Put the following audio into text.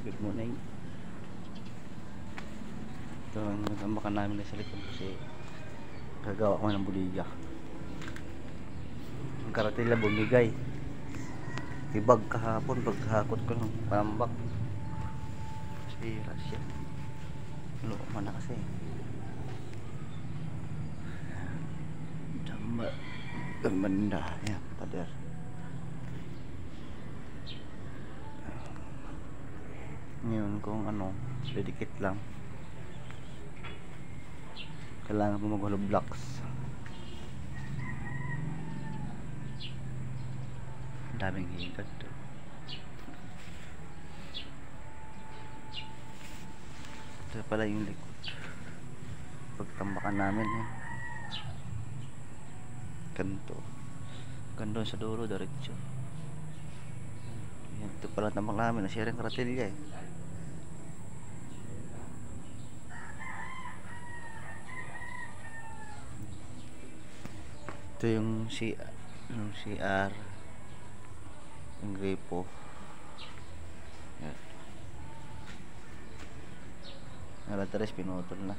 good morning. Ito ang nagamakan namin sa likod kasi gagawa ko ng buliga. Ang karatila bumigay. Ibag kahapon, pagkahakot ko ng pambak. Sira siya. Luma na kasi. Damba. Ganda. Yan, pader. Ngayon kung ano, dedikit lang. Kailangan mo mag-hollow blocks. Daming higad to. Ito pala yung likod. Pagtambakan namin eh. Ganito. Ganito sa dulo, diretso. Ito pala tambak namin. Nasira yung karatilya eh. Ito yung CR, yung gripo. Yan. Nalataris pinutol na.